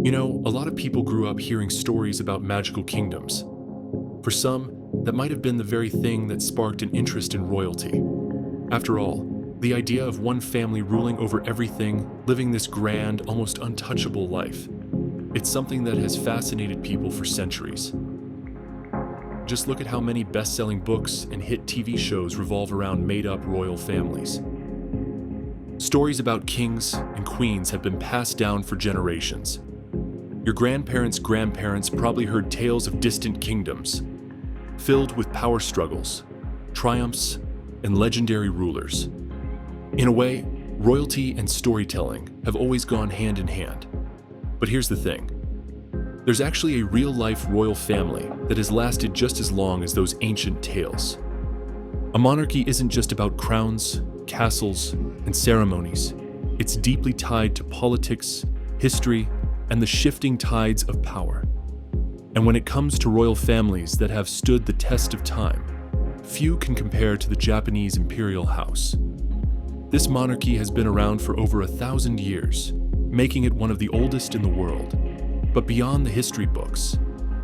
A lot of people grew up hearing stories about magical kingdoms. For some, that might have been the very thing that sparked an interest in royalty. After all, the idea of one family ruling over everything, living this grand, almost untouchable life, it's something that has fascinated people for centuries. Just look at how many best-selling books and hit TV shows revolve around made-up royal families. Stories about kings and queens have been passed down for generations. Your grandparents' grandparents probably heard tales of distant kingdoms, filled with power struggles, triumphs, and legendary rulers. In a way, royalty and storytelling have always gone hand in hand. But here's the thing. There's actually a real-life royal family that has lasted just as long as those ancient tales. A monarchy isn't just about crowns, castles, and ceremonies. It's deeply tied to politics, history, and the shifting tides of power. And when it comes to royal families that have stood the test of time, few can compare to the Japanese Imperial House. This monarchy has been around for over 1,000 years, making it one of the oldest in the world. But beyond the history books,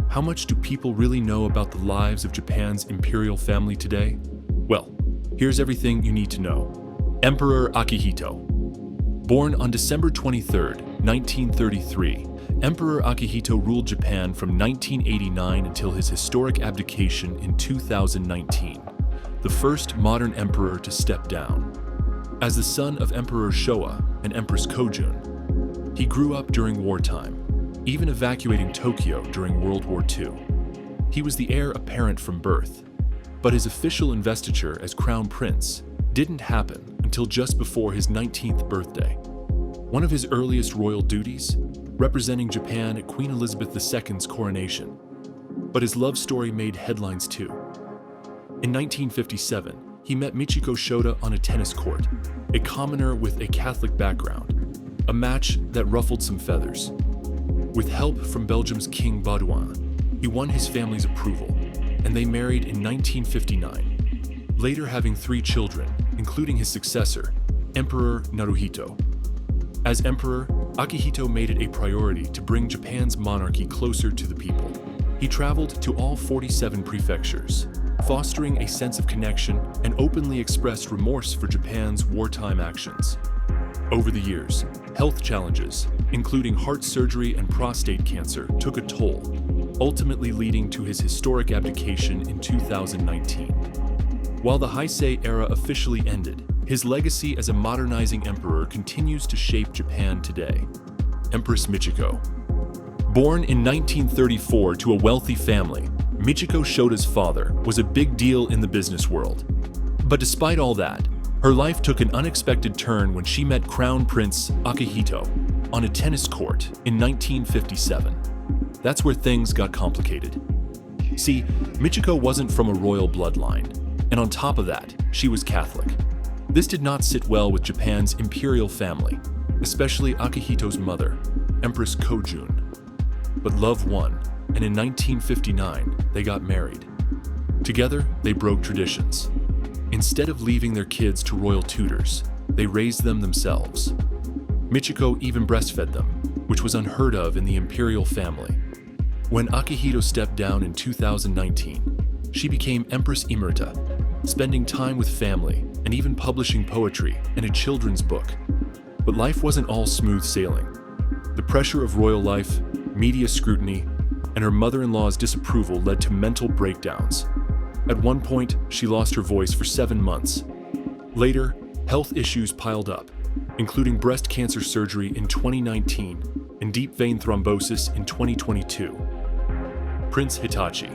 how much do people really know about the lives of Japan's imperial family today? Well, here's everything you need to know. Emperor Akihito. Born on December 23, 1933, Emperor Akihito ruled Japan from 1989 until his historic abdication in 2019, the first modern emperor to step down. As the son of Emperor Showa and Empress Kojun, he grew up during wartime, even evacuating Tokyo during World War II. He was the heir apparent from birth, but his official investiture as crown prince didn't happen until just before his 19th birthday. One of his earliest royal duties, representing Japan at Queen Elizabeth II's coronation. But his love story made headlines too. In 1957, he met Michiko Shota on a tennis court, a commoner with a Catholic background, a match that ruffled some feathers. With help from Belgium's King Baudouin, he won his family's approval, and they married in 1959, later having 3 children, including his successor, Emperor Naruhito. As emperor, Akihito made it a priority to bring Japan's monarchy closer to the people. He traveled to all 47 prefectures, fostering a sense of connection and openly expressed remorse for Japan's wartime actions. Over the years, health challenges, including heart surgery and prostate cancer, took a toll, ultimately leading to his historic abdication in 2019. While the Heisei era officially ended, his legacy as a modernizing emperor continues to shape Japan today. Empress Michiko. Born in 1934 to a wealthy family, Michiko Shota's father was a big deal in the business world. But despite all that, her life took an unexpected turn when she met Crown Prince Akihito on a tennis court in 1957. That's where things got complicated. See, Michiko wasn't from a royal bloodline, and on top of that, she was Catholic. This did not sit well with Japan's imperial family, especially Akihito's mother, Empress Kojun. But love won, and in 1959, they got married. Together, they broke traditions. Instead of leaving their kids to royal tutors, they raised them themselves. Michiko even breastfed them, which was unheard of in the imperial family. When Akihito stepped down in 2019, she became Empress Emerita, spending time with family and even publishing poetry and a children's book. But life wasn't all smooth sailing. The pressure of royal life, media scrutiny, and her mother-in-law's disapproval led to mental breakdowns. At one point, she lost her voice for 7 months. Later, health issues piled up, including breast cancer surgery in 2019 and deep vein thrombosis in 2022. Prince Hitachi.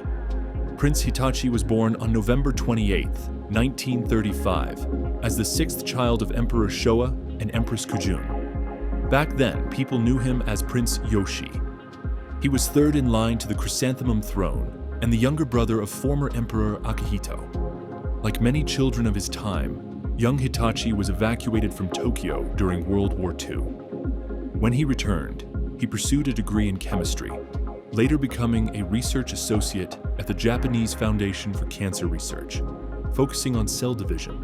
Prince Hitachi was born on November 28, 1935, as the 6th child of Emperor Showa and Empress Kojun. Back then, people knew him as Prince Yoshi. He was 3rd in line to the chrysanthemum throne and the younger brother of former Emperor Akihito. Like many children of his time, young Hitachi was evacuated from Tokyo during World War II. When he returned, he pursued a degree in chemistry, later becoming a research associate at the Japanese Foundation for Cancer Research, focusing on cell division.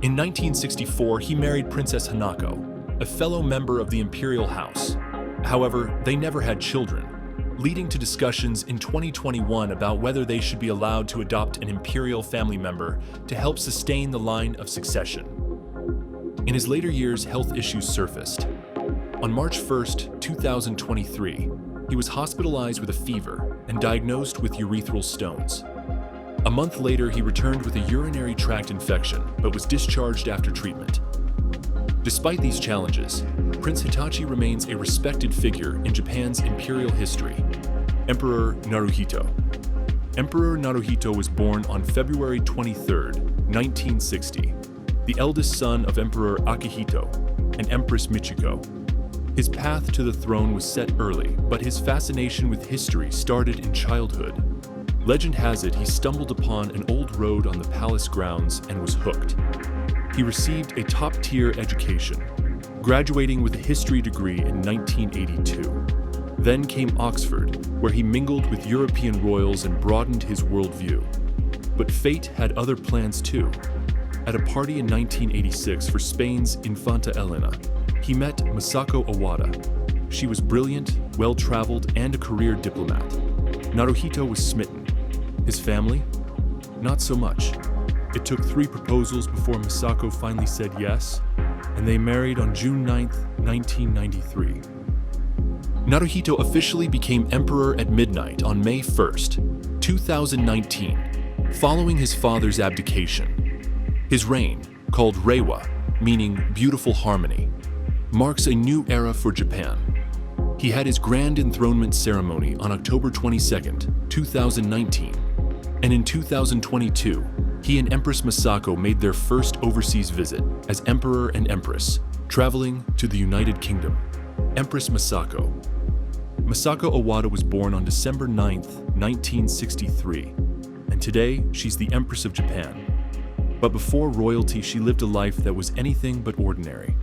In 1964, he married Princess Hanako, a fellow member of the Imperial House. However, they never had children, leading to discussions in 2021 about whether they should be allowed to adopt an imperial family member to help sustain the line of succession. In his later years, health issues surfaced. On March 1, 2023, he was hospitalized with a fever and diagnosed with urethral stones. A month later, he returned with a urinary tract infection, but was discharged after treatment. Despite these challenges, Prince Hitachi remains a respected figure in Japan's imperial history. Emperor Naruhito. Emperor Naruhito was born on February 23, 1960, the eldest son of Emperor Akihito and Empress Michiko. His path to the throne was set early, but his fascination with history started in childhood. Legend has it he stumbled upon an old road on the palace grounds and was hooked. He received a top-tier education, graduating with a history degree in 1982. Then came Oxford, where he mingled with European royals and broadened his worldview. But fate had other plans too. At a party in 1986 for Spain's Infanta Elena, he met Masako Owada. She was brilliant, well-traveled, and a career diplomat. Naruhito was smitten. His family? Not so much. It took 3 proposals before Masako finally said yes, and they married on June 9, 1993. Naruhito officially became emperor at midnight on May 1, 2019, following his father's abdication. His reign, called Reiwa, meaning beautiful harmony, marks a new era for Japan. He had his grand enthronement ceremony on October 22, 2019, and in 2022, he and Empress Masako made their first overseas visit as Emperor and Empress, traveling to the United Kingdom. Empress Masako. Masako Owada was born on December 9, 1963, and today she's the Empress of Japan. But before royalty, she lived a life that was anything but ordinary.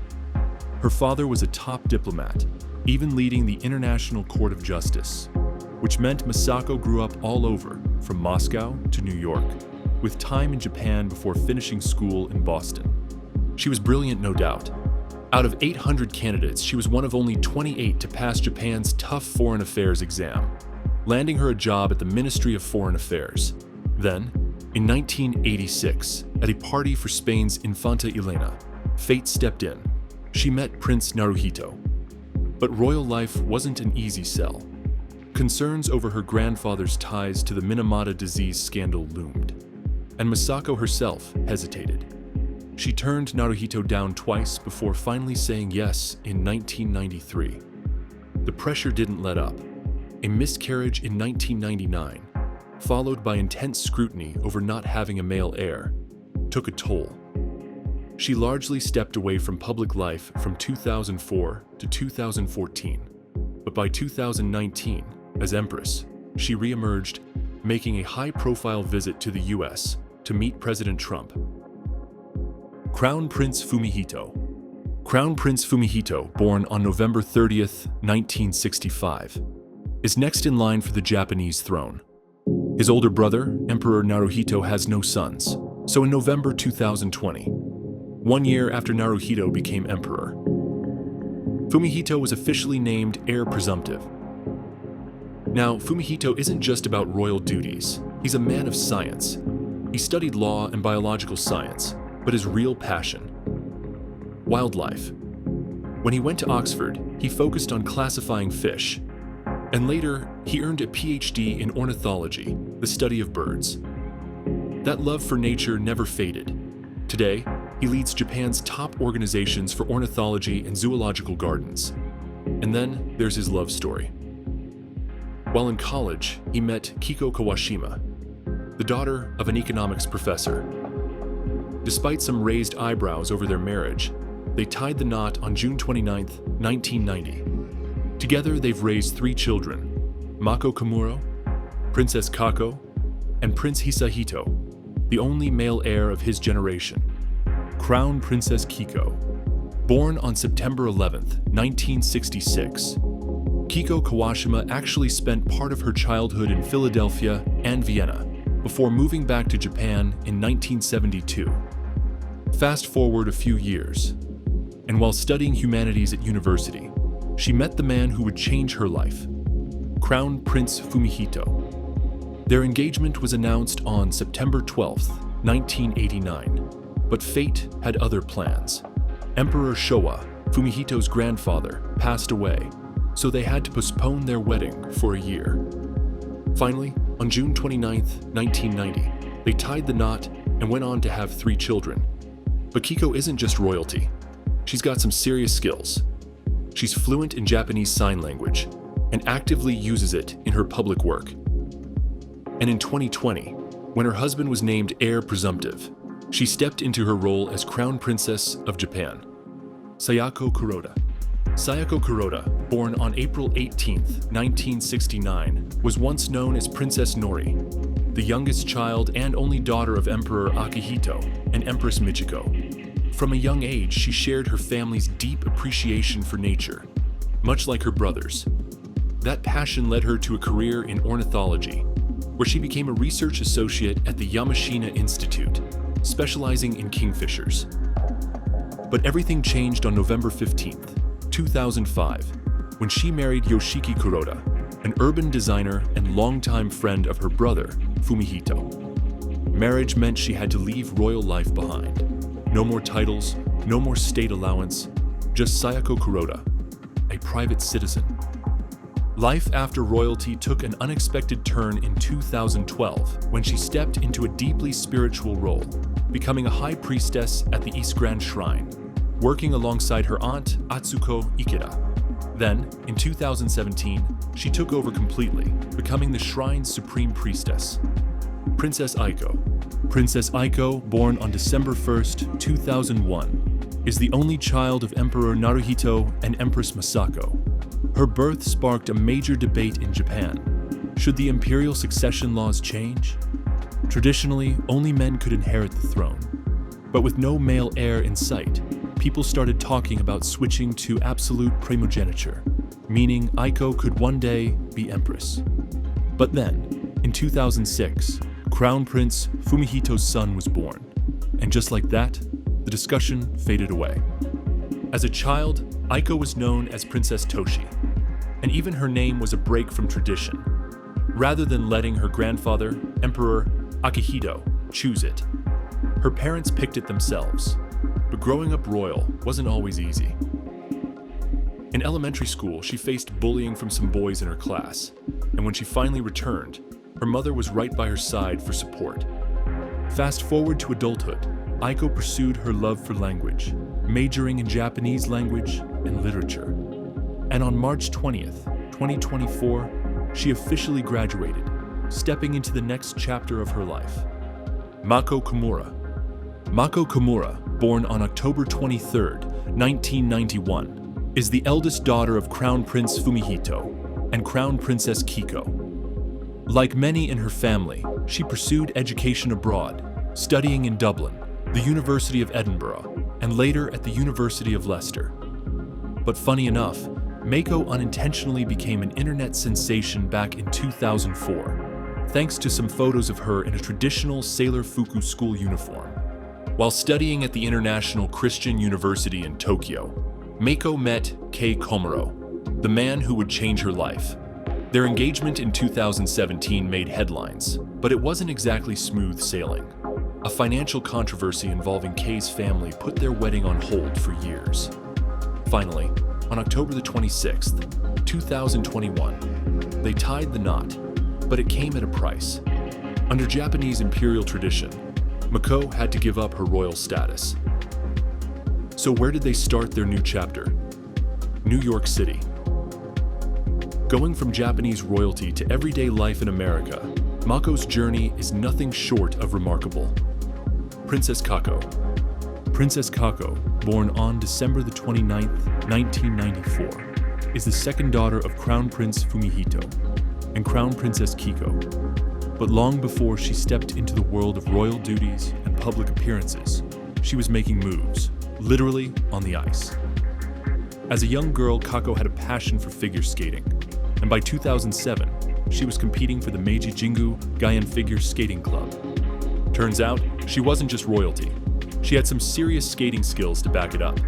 Her father was a top diplomat, even leading the International Court of Justice, which meant Masako grew up all over, from Moscow to New York, with time in Japan before finishing school in Boston. She was brilliant, no doubt. Out of 800 candidates, she was one of only 28 to pass Japan's tough foreign affairs exam, landing her a job at the Ministry of Foreign Affairs. Then, in 1986, at a party for Spain's Infanta Elena, fate stepped in. She met Prince Naruhito. But royal life wasn't an easy sell. Concerns over her grandfather's ties to the Minamata disease scandal loomed, and Masako herself hesitated. She turned Naruhito down twice before finally saying yes in 1993. The pressure didn't let up. A miscarriage in 1999, followed by intense scrutiny over not having a male heir, took a toll. She largely stepped away from public life from 2004 to 2014, but by 2019, as Empress, she re-emerged, making a high-profile visit to the US to meet President Trump. Crown Prince Fumihito. Crown Prince Fumihito, born on November 30th, 1965, is next in line for the Japanese throne. His older brother, Emperor Naruhito, has no sons, so in November 2020, 1 year after Naruhito became emperor, Fumihito was officially named heir presumptive. Now, Fumihito isn't just about royal duties. He's a man of science. He studied law and biological science, but his real passion: wildlife. When he went to Oxford, he focused on classifying fish, and later, he earned a PhD in ornithology, the study of birds. That love for nature never faded. Today, he leads Japan's top organizations for ornithology and zoological gardens. And then there's his love story. While in college, he met Kiko Kawashima, the daughter of an economics professor. Despite some raised eyebrows over their marriage, they tied the knot on June 29, 1990. Together, they've raised 3 children: Mako Komuro, Princess Kako, and Prince Hisahito, the only male heir of his generation, Crown Princess Kiko. Born on September 11, 1966, Kiko Kawashima actually spent part of her childhood in Philadelphia and Vienna before moving back to Japan in 1972. Fast forward a few years, and while studying humanities at university, she met the man who would change her life, Crown Prince Fumihito. Their engagement was announced on September 12, 1989, but fate had other plans. Emperor Showa, Fumihito's grandfather, passed away, so they had to postpone their wedding for a year. Finally, on June 29, 1990, they tied the knot and went on to have 3 children. But Kiko isn't just royalty. She's got some serious skills. She's fluent in Japanese Sign Language and actively uses it in her public work. And in 2020, when her husband was named heir presumptive, she stepped into her role as Crown Princess of Japan. Sayako Kuroda. Sayako Kuroda, born on April 18, 1969, was once known as Princess Nori, the youngest child and only daughter of Emperor Akihito and Empress Michiko. From a young age, she shared her family's deep appreciation for nature, much like her brothers. That passion led her to a career in ornithology, where she became a research associate at the Yamashina Institute, specializing in kingfishers. But everything changed on November 15, 2005, when she married Yoshiki Kuroda, an urban designer and longtime friend of her brother, Fumihito. Marriage meant she had to leave royal life behind. No more titles, no more state allowance, just Sayako Kuroda, a private citizen. Life after royalty took an unexpected turn in 2012 when she stepped into a deeply spiritual role, becoming a high priestess at the East Grand Shrine, working alongside her aunt Atsuko Ikeda. Then, in 2017, she took over completely, becoming the shrine's supreme priestess. Princess Aiko. Princess Aiko, born on December 1, 2001, is the only child of Emperor Naruhito and Empress Masako. Her birth sparked a major debate in Japan. Should the imperial succession laws change? Traditionally, only men could inherit the throne. But with no male heir in sight, people started talking about switching to absolute primogeniture, meaning Aiko could one day be empress. But then, in 2006, Crown Prince Fumihito's son was born, and just like that, the discussion faded away. As a child, Aiko was known as Princess Toshi, and even her name was a break from tradition. Rather than letting her grandfather, Emperor Akihito, choose it, her parents picked it themselves. But growing up royal wasn't always easy. In elementary school, she faced bullying from some boys in her class, and when she finally returned, her mother was right by her side for support. Fast forward to adulthood, Aiko pursued her love for language, majoring in Japanese language and literature. And on March 20th, 2024, she officially graduated, stepping into the next chapter of her life. Mako Kimura. Mako Kimura, born on October 23, 1991, is the eldest daughter of Crown Prince Fumihito and Crown Princess Kiko. Like many in her family, she pursued education abroad, studying in Dublin, the University of Edinburgh, and later at the University of Leicester. But funny enough, Mako unintentionally became an internet sensation back in 2004, thanks to some photos of her in a traditional Sailor Fuku school uniform. While studying at the International Christian University in Tokyo, Mako met Kei Komuro, the man who would change her life. Their engagement in 2017 made headlines, but it wasn't exactly smooth sailing. A financial controversy involving Kei's family put their wedding on hold for years. Finally, on October the 26th, 2021, they tied the knot, but it came at a price. Under Japanese Imperial tradition, Mako had to give up her royal status. So where did they start their new chapter? New York City. Going from Japanese royalty to everyday life in America, Mako's journey is nothing short of remarkable. Princess Kako. Princess Kako, born on December the 29th, 1994, is the second daughter of Crown Prince Fumihito and Crown Princess Kiko. But long before she stepped into the world of royal duties and public appearances, she was making moves, literally on the ice. As a young girl, Kako had a passion for figure skating, and by 2007, she was competing for the Meiji Jingu Gaian Figure Skating Club. Turns out, she wasn't just royalty. She had some serious skating skills to back it up.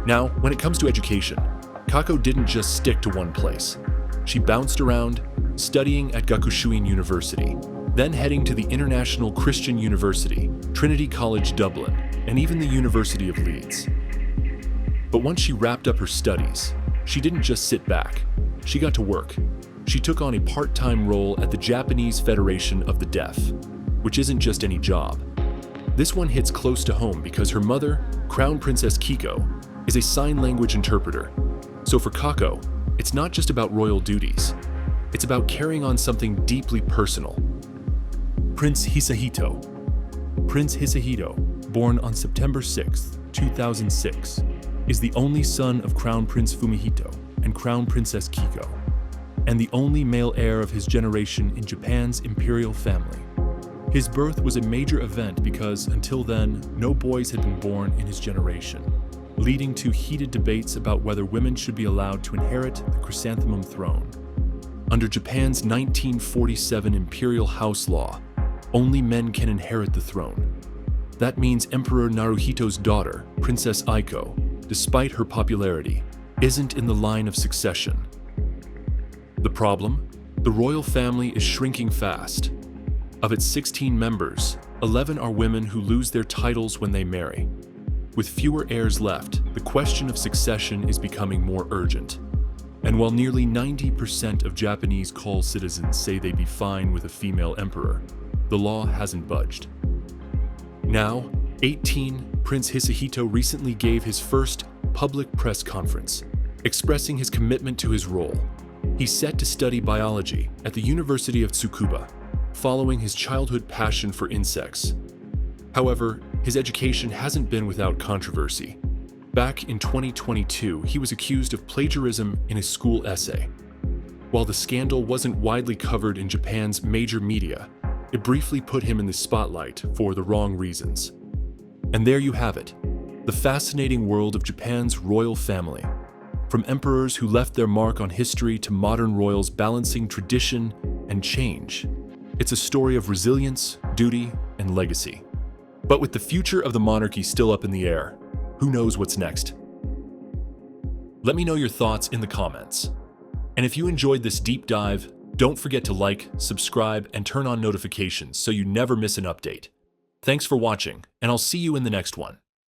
Now, when it comes to education, Kako didn't just stick to one place. She bounced around, studying at Gakushuin University, then heading to the International Christian University, Trinity College Dublin, and even the University of Leeds. But once she wrapped up her studies, she didn't just sit back. She got to work. She took on a part-time role at the Japanese Federation of the Deaf, which isn't just any job. This one hits close to home because her mother, Crown Princess Kiko, is a sign language interpreter. So for Kako, it's not just about royal duties. It's about carrying on something deeply personal. Prince Hisahito. Prince Hisahito, born on September 6, 2006, is the only son of Crown Prince Fumihito and Crown Princess Kiko, and the only male heir of his generation in Japan's imperial family. His birth was a major event because, until then, no boys had been born in his generation, leading to heated debates about whether women should be allowed to inherit the chrysanthemum throne. Under Japan's 1947 Imperial House law, only men can inherit the throne. That means Emperor Naruhito's daughter, Princess Aiko, despite her popularity, isn't in the line of succession. The problem? The royal family is shrinking fast. Of its 16 members, 11 are women who lose their titles when they marry. With fewer heirs left, the question of succession is becoming more urgent. And while nearly 90% of Japanese call citizens say they'd be fine with a female emperor, the law hasn't budged. Now, 18, Prince Hisahito recently gave his first public press conference, expressing his commitment to his role. He's set to study biology at the University of Tsukuba, following his childhood passion for insects. However, his education hasn't been without controversy. Back in 2022, he was accused of plagiarism in his school essay. While the scandal wasn't widely covered in Japan's major media, it briefly put him in the spotlight for the wrong reasons. And there you have it, the fascinating world of Japan's royal family. From emperors who left their mark on history to modern royals balancing tradition and change. It's a story of resilience, duty, and legacy. But with the future of the monarchy still up in the air, who knows what's next? Let me know your thoughts in the comments. And if you enjoyed this deep dive, don't forget to like, subscribe, and turn on notifications so you never miss an update. Thanks for watching, and I'll see you in the next one.